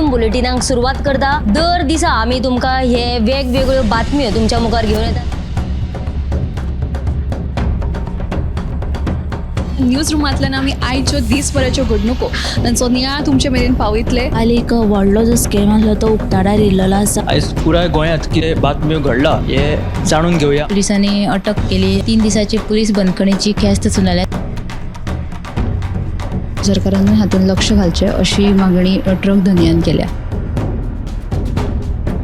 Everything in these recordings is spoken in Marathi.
प्रथम बुलेटिनाक सुरुवात करता। दर दिसा आम्ही तुमका हे वेगवेगळ्यो बातम्यो तुमच्या मुखार घेऊन येतात। न्यूज रुमांतल्यान आमी आयच्यो दिसभराच्यो घडणुको तांचो नियाळ तुमचे मेरेन पावयतले। आली एक व्हडलो जो स्कॅम आसलो तो उक्ताडार येयल्लो आसा। आयज पुराय गोंयांत कितें बातम्यो घडला हे जाणून घेवया। पुलिसांनी अटक केली। 3 दिसाची पुलीस बंदखणीची ख्यास्त सुनायल्या। सरकारान हातून लक्ष घालचें अशी मागणी ट्रक धन्यान केल्या।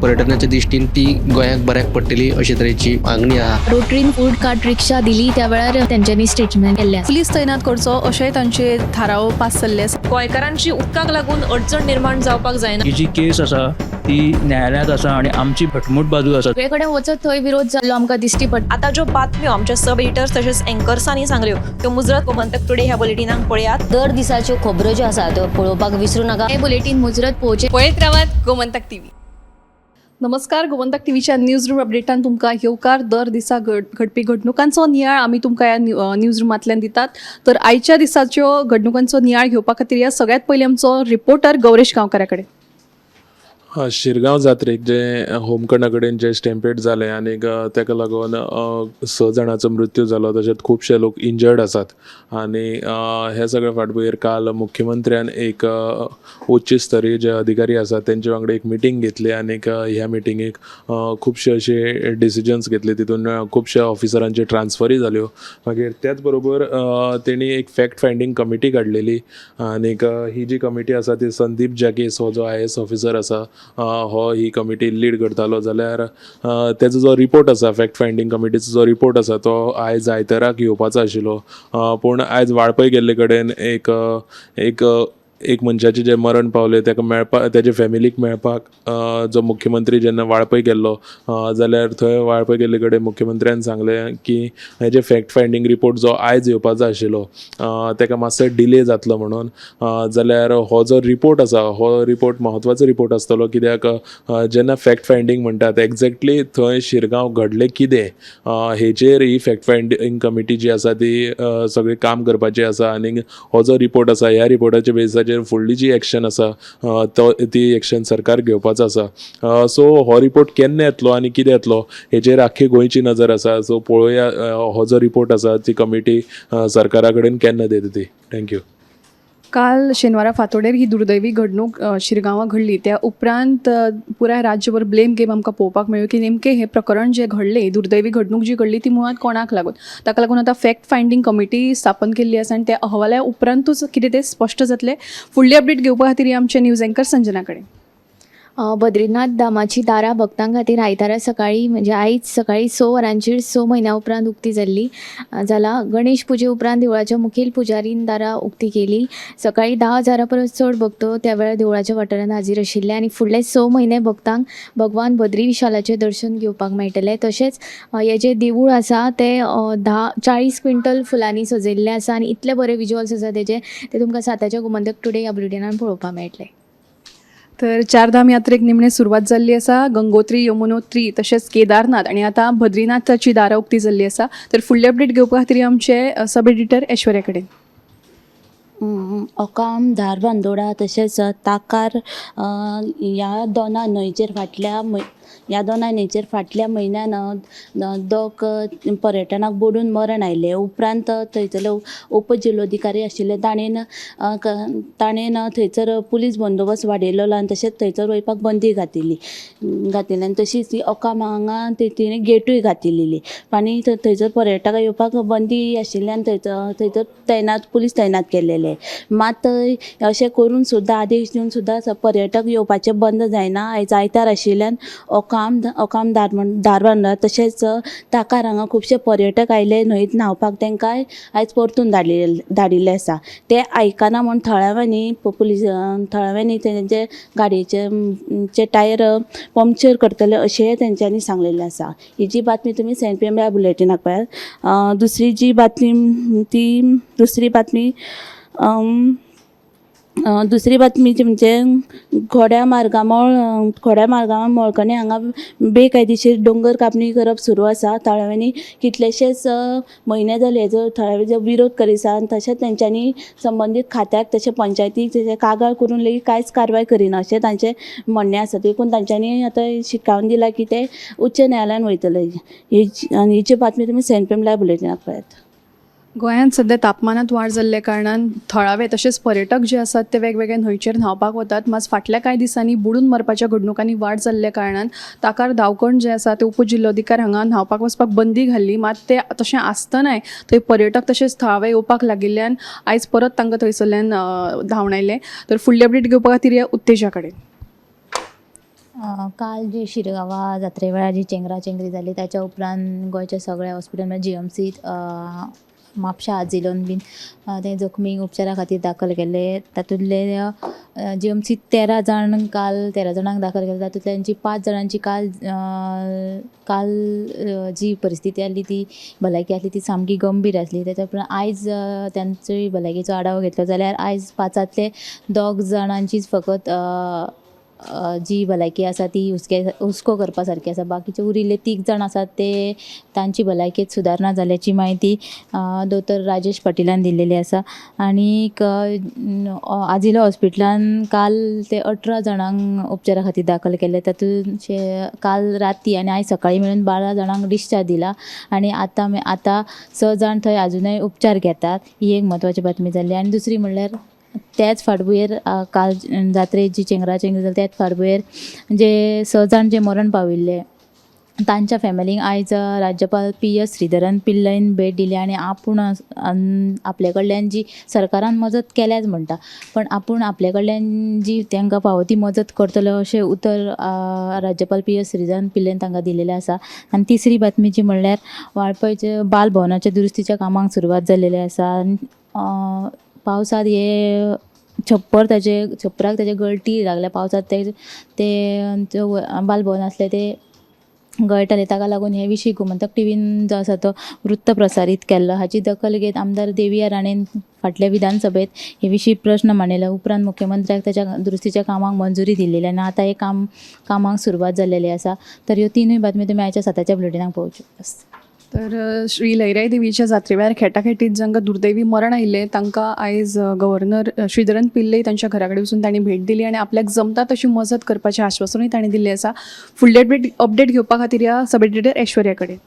पर्यटनाच्या दृश्टीन ती गोंयाक बऱ्याक पडटली अशे तरेची मागणी आहा। रोटरीन फूड कार्ट रिक्षा दिली त्या वेळार त्यांच्यानी स्टेटमेंट केल्ल्या। पुलीस तैनात करचो अशें तांचे थाराव पास जाल्ले आसा। गोंयकारांची उदकाक लागून अडचण निर्माण जावपाक जायना। ही जी केस आसा ती न्यायालयांत आसा आनी आमची भटमूट बाजू आसा। सगळे कडेन वचत थंय विरोध जाल्लो आमकां दिश्टी पडटा। आता ज्यो बातम्यो आमच्या सब एडिटर्स तशेंच अँकर्सांनी सांगल्यो त्यो मुजरत गोमंतक टुडे ह्या बुलेटिनाक पळयात। दर दिसाच्यो खबरो ज्यो आसा त्यो पळोवपाक विसरू नका। हे बुलेटिन मुजरत पोवचे। पळयत रावात गोमंतक टीव्ही। नमस्कार, गोमंतक टीव्हीच्या न्यूज रूम अपडेटान तुमकां येवकार। दर दिसा घडपी घडणुकांचो नियाळ आमी तुमकां ह्या न्यूज रुमांतल्यान दितात। तर आयच्या दिसाच्यो घडणुकांचो नियाळ घेवपा खातीर या सगळ्यात पयलीं आमचो रिपोर्टर गौरेश गांवकारा कडेन। शिरगांव जात्रेक जे होमखंडा कडेन जे स्टॅम्पेड जाले आनी ताका लागून 6 जाणांचो मृत्यू जालो, तशेंच खुबशे लोक इंजर्ड आसात। आनी हे सगळे फाटभुंयेर काल मुख्यमंत्र्यान एक उच्च स्तरीय जे अधिकारी आसात तेंचे वांगडा एक मिटींग घेतली आनी ह्या मिटिंगेक खुबशे अशे डिसिजन्स घेतले। तितून खुबशे ऑफिसरांचे ट्रान्सफरी जाल्यो। मागीर त्याच बरोबर तेणी एक फॅक्ट फायंडींग कमिटी काडलेली आनी ही जी कमिटी आसा ती संदीप जागेस हो जो IAS ऑफिसर आसा हो ही कमिटी लीड करतालो। जाल्यार तेजो जो रिपोर्ट आसा फॅक्ट फायंडींग कमिटीचो जो रिपोर्ट आसा तो आयज आयताराक येवपाचो आशिल्लो, पूण आयज वाळपय गेल्ले कडेन एक मनशाचें जें मरण पावलें ताका मेळपाक, तेजे फॅमिलीक मेळपाक जो मुख्यमंत्री जेन्ना वाळपय गेल्लो जाल्यार थंय वाळपय गेल्ले कडेन मुख्यमंत्र्यान सांगलें की हेजे फॅक्ट फायंडींग रिपोर्ट जो आयज येवपाचो आशिल्लो ताका मातसो डिले जातलो म्हणून। जाल्यार हो जो रिपोर्ट आसा हो रिपोर्ट म्हत्वाचो रिपोर्ट आसतलो, कित्याक जेन्ना फॅक्ट फायंडींग म्हणटात एक्झॅक्टली थंय शिरगांव घडलें कितें हेचेर ही फॅक्ट फायंडींग कमिटी जी आसा ती सगळी काम करपाची आसा। आनी हो जो रिपोर्ट आसा ह्या रिपोर्टाच्या बेसाचेर फुडली जी एक्शन आसा ती एक्शन सरकार घेवपाचो आसा। सो हो रिपोर्ट केन्ना येतलो आनी कितें येतलो हेचेर आख्खी गोंयची नजर आसा। सो पळोवया हो जो रिपोर्ट आसा ती कमिटी सरकारा कडेन केन्ना दिता ती। थँक्यू। काल शेनवारा फांतोडेर ही दुर्दैवी घडणूक शिरगांवां घडली। त्या उपरांत पुराय राज्यभर ब्लेम गेम आमकां पळोवपाक मेळ्ळो की नेमकें हें प्रकरण जें घडलें, दुर्दैवी घडणूक जी घडली ती मुळात कोणाक लागून। ताका लागून आतां फॅक्ट फायंडींग कमिटी स्थापन केल्ली आसा आनी त्या अहवाल्या उपरांतूच कितें तें स्पश्ट जातलें। फुडली अपडेट घेवपा खातीर आमचे न्यूज अँकर संजना कडेन। बद्रीनाथ धामाची दारां भक्तां खातीर आयतारा सकाळी म्हणजे आयज सकाळी 6 वरांचेर 6 म्हयन्यां उपरांत उक्ती जाल्ली जाला। गणेश पुजे उपरांत देवळाच्या मुखेल पुजारीन दारां उक्ती केली। सकाळी 10,000 परस चड भक्त त्या वेळार देवळाच्या वाठारांत हाजीर आशिल्ले आनी फुडले 6 म्हयने भक्तांक भगवान बद्री विशालाचें दर्शन घेवपाक मेळटलें। तशेंच हें जें देवूळ आसा तें 40 क्विंटल फुलांनी सजयल्लें आसा आनी इतले बरे विज्युअल्स आसा तेजे ते तुमकां 7 गोमंतक टुडे ह्या बुलेटिनान पळोवपाक मेळटले। तर चारधाम यात्रेक निमणे सुरवात जाल्ली आसा। गंगोत्री, यमुनोत्री तशेंच केदारनाथ आनी आतां बद्रीनाथाची दारां उक्ती जाल्ली आसा। तर फुडली अपडेट घेवपा खातीर आमचे सब एडिटर ऐश्वर्या कडेन। ओकाम, धारबांदोडा तशेंच ताकार ह्या दोना न्हंयचेर फाटल्या म्हयन्यान दोग पर्यटनाक बुडून मरण आयलें। उपरांत थंयचलो उपजिल्लोधिकारी आशिल्ले ताणेन थंयसर पुलीस बंदोबस्त वाडयल्लो आनी तशेंच थंयसर वचपाक बंदी घातिल्ली आनी तशीच ती ओकाम हांगा तेणी गेटूय घातिल्ली आनी थंयसर पर्यटकां येवपाक बंदी आशिल्ल्यान थंयसर पुलीस तैनात केल्लेले। मात अशें करून सुद्दां आदेश दिवन सुद्दां पर्यटक येवपाचें बंद जायना। आयज आयतार आशिल्ल्यान ओकाम धारबांदोडा तशेंच ताकार हांगा खुबशे पर्यटक आयले न्हंयत न्हांवपाक, तांकांय आयज परतून धाडिल्ले आसा। ते आयकना म्हूण थळाव्यांनी तेंचे गाडयेचे टायर पंक्चर करतले अशेंय तेंच्यांनी सांगलेलें आसा। ही जी बातमी तुमी सेंट PM ह्या बुलेटिनाक पळयात। दुसरी बातमी दुसरी बातमी जी म्हणजे खोड्या मार्गामोळ मोळकणे हांगा बेकायदेशीर दोंगर कापणी करप सुरू आसा. थळाव्यांनी कितलेशेच म्हयने जाले हेजो थळावे जो विरोध करिसा आनी तशेंच तेंच्यांनी संबंदीत खात्याक तशें पंचायतीक तेजे कागाळ करून लेगीत कांयच कारवाय करिना अशें तांचें म्हणणें आसा. देखून तांच्यांनी आतां शिटकावन दिला की ते उच्च न्यायालयान वयतले. आनी हिची बातमी तुमी सेंट पेम लायव्ह बुलेटिनाक पळयात. गोंयांत सध्या तापमानात वाड जाल्ल्या कारणान थळावे तशेंच पर्यटक जे आसात ते वेगवेगळ्या न्हंयचेर न्हांवपाक वतात. मात फाटल्या कांय दिसांनी बुडून मरपाच्या घडणुकांनी वाड जाल्ल्या कारणान ताकार धांवकण जे आसा ते उपजिल्लोधिकार हांगा न्हांवपाक वचपाक बंदी घाल्ली. मात ते तशें आसतनाय थंय पर्यटक तशेंच थळावे येवपाक लागिल्ल्यान आयज परत तांकां थंयसरल्यान धांवन आयले. तर फुडली अपडेट घेवपा खातीर या उत्तेजा कडेन. काल जी शिरगांवा जात्रे वेळार जी चेंगराचेंगरी जाली ताच्या उपरांत गोंयच्या सगळ्या हॉस्पिटलांत GMCत म्हापशा आजिलोन बीन ते जखमीक उपचारा खातीर दाखल केले. तातूंतले GMCत 13 जाणांक दाखल केले. तातूंतल्यांची 5 जाणांची काल जी परिस्थिती आसली ती भलायकी आसली ती सामकी गंभीर आसली. ताच्या उपरांत आयज त्यांचोय भलायकेचो आढावो घेतलो जाल्यार आयज 5 2 जाणांचीच फकत जी भलायकी आसा ती हुस्को करपा सारकी आसा. बाकीचे उरिल्ले 3 जाण आसात ते तांची भलायकेत सुदारणा जाल्याची म्हायती दोतोर राजेश पाटिलान दिलेली आसा. आनीक आजिलो हॉस्पिटलान काल ते 18 जाणांक उपचारा खातीर दाखल केले. तातूंत काल राती आनी आयज सकाळीं मेळून 12 जाणांक डिस्चार्ज दिला. आनी आतां 6 जाण थंय आजुनय उपचार घेतात. ही एक म्हत्वाची बातमी जाल्ली. आनी दुसरी म्हणल्यार त्याच फाटभुंयेर काल जात्रेत जी चेंगराचेंगरी जाली त्याच फाटभुंयेर जे 6 जाण जे मरण पाविल्ले तांच्या फॅमिलीक आयज राज्यपाल PS श्रीधरन पिल्लयन भेट दिली. आनी आपूण आपले कडल्यान जी सरकारान मजत केल्याच म्हणटा, पण आपूण आपले कडल्यान जी तांकां फावो ती मजत करतलो अशें उतर राज्यपाल PS श्रीधरन पिल्लयन तांकां दिलेलें आसा. आनी तिसरी बातमी जी म्हणल्यार वाळपयच्या बालभवनाच्या दुरुस्तीच्या कामाक सुरवात जाल्लेली आसा. पावसांत हे छप्पराक ताजे गळटी लागल्या. पावसांत ते बालभवन आसले ते गळटाले. ताका लागून हे विशीं गोमंतक टीव्हीन जो आसा तो वृत्त प्रसारीत केल्लो. हाची दखल घेत आमदार देविया राणेन फाटल्या विधानसभेत हे विशीं प्रश्न मांडिल्लो. उपरांत मुख्यमंत्र्याक ताच्या दुरुस्तीच्या कामाक मंजुरी दिलेली आनी आतां हे कामाक सुरवात जाल्लेली आसा. तर ह्यो तिनूय बातम्यो तुमी आयच्या 7च्या बुलेटिनाक पळोवच्यो. तर श्री लयराई देवीच्या जात्रे वेळार खेटाखेटीत जांकां दुर्दैवी मरण आयिल्लें तांकां आयज गव्हर्नर श्रीधरन पिल्लय तांच्या घरा कडेन वचून तांणी भेट दिली आनी आपल्याक जमता तशी मजत करपाचें आश्वासनूय तांणी दिल्लें आसा. फुडले अपडेट घेवपा खातीर या सब एडिटर ऐश्वर्या कडेन.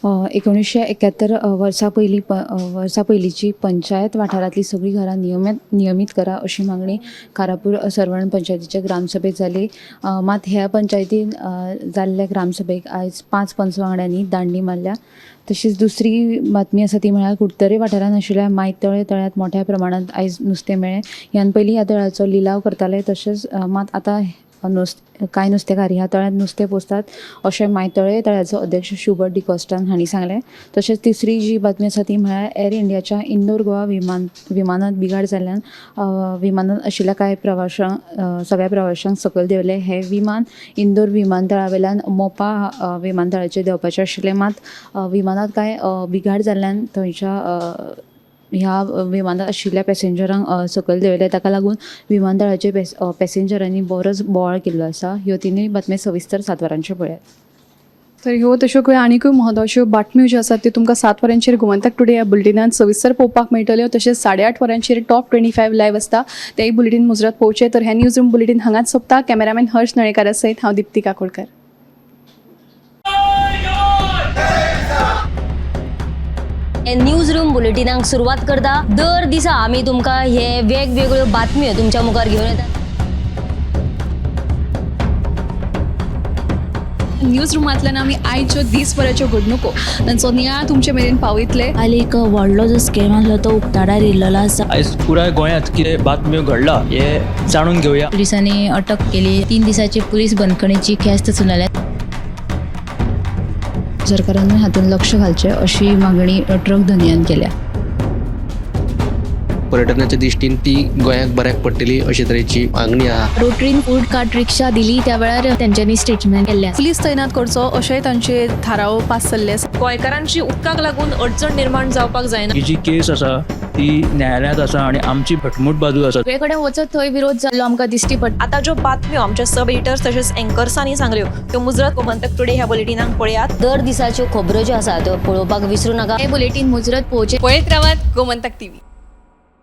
1971 वर्सा पयलींची पंचायत वाठारांतली सगळीं घरां नियमीत करा अशी मागणी कारापूर सरवण पंचायतीच्या ग्रामसभेत जाली. मात ह्या पंचायतीन जाल्ल्या ग्रामसभेक आयज 5 पंचवांगड्यांनी दांडी मारल्या. तशीच दुसरी बातमी आसा ती म्हळ्यार कुडतरे वाठारांत आशिल्ल्या मायतळे तळ्यांत मोठ्या प्रमाणांत आयज नुस्तें मेळ्ळें. ह्यान पयलीं ह्या तळ्याचो लिलाव करताले. तशेंच मात आतां कांय नुस्तेकार ह्या तळ्यांत नुस्तें पोसतात अशें मायतळे तळ्याचो अध्यक्ष शुबर्ट डिकॉस्टान हांणी सांगलें. तशेंच तिसरी जी बातमी आसा ती म्हळ्यार एर इंडियाच्या इंदोर गोवा विमानांत बिगाड जाल्ल्यान विमानांत आशिल्ल्या कांय सगळ्या प्रवाशांक सकयल देंवले. हे विमान इंदोर विमानतळा वयल्यान मोपा विमानतळाचेर देंवपाचें आशिल्लें. मात विमानांत कांय बिगाड जाल्ल्यान थंयच्या ह्या विमानांत आशिल्ल्या पॅसेंजरांक सकयल देंवले. ताका लागून विमानतळाचे पॅसेंजरांनी बरोच बोवाळ केल्लो आसा. ह्यो तिनूय बातम्यो सविस्तर 7 वरांचेर पळयात. तर ह्यो तश्यो खंय आनीकूय म्हत्वाच्यो बातम्यो ज्यो आसात त्यो तुमकां 7 वरांचेर गोमंतक टुडे ह्या बुलेटिनांत सविस्तर पळोवपाक मेळटल्यो. तशेंच 8:30 वरांचेर टॉप 25 लायव्ह आसता तेय बुलेटिन मुजरत पळोवचें. तर हे न्यूज रूम बुलेटिन हांगाच सोंपता. कॅमेरामॅन हर्ष नळेकारा सयत हांव दिप्ती काकोडकर. न्यूज रूम बुलेटिनाक सुरवात करता. दर दिसा आमी तुमकां हे वेगवेगळ्यो बातम्यो तुमच्या मुखार घेवन येतात. न्यूज रुमांतल्यान आमी आयच्यो दिसभराच्यो घडणुको तांचो नियाळ तुमचे मेरेन पावयतले. काल एक व्हडलो जो स्कॅम आसलो तो उक्ताडार येयल्लो आसा. आयज पुराय गोंयांत कितें बातम्यो घडला हे जाणून घेवया. पुलिसांनी अटक केली. 3 दिसाची पुलीस बंदखणीची ख्यास्त सुनायल्या. सरकारान हातूंत लक्ष घालचें अशी मागणी ट्रक धनियान केल्या. पर्यटनाच्या दिश्टीन ती गोंयाक बऱ्याक पडटली अशे तरेची मागणी आहा. रोटरीन फूड कार्ट रिक्षा दिली त्या वेळार तेंच्यांनी स्टेटमेंट केल्लें. पुलीस तैनात करचो अशेंय तांचे थाराव पास जाल्ले आसा. गोंयकारांची उदकाक लागून अडचण निर्माण जावपाक जायना. ही जी केस आसा ती न्यायालयात आसा आनी आमची भटमूट बाजू आसा. सगळे कडेन वचत थंय विरोध जाल्लो आमकां दिश्टी पडटा. आता ज्यो बातम्यो आमच्या सब एडिटर्स तसेच अँकर्सांनी सांगल्यो त्यो मुजरत गोमंतक टुडे ह्या बुलेटिनाक पळयात. दर दिसाच्यो खबरो ज्यो आसात त्यो पळोवपाक विसरू नका. हे बुलेटीन मुजरत पळोवचें. पळयत रावात गोमंतक टीव्ही.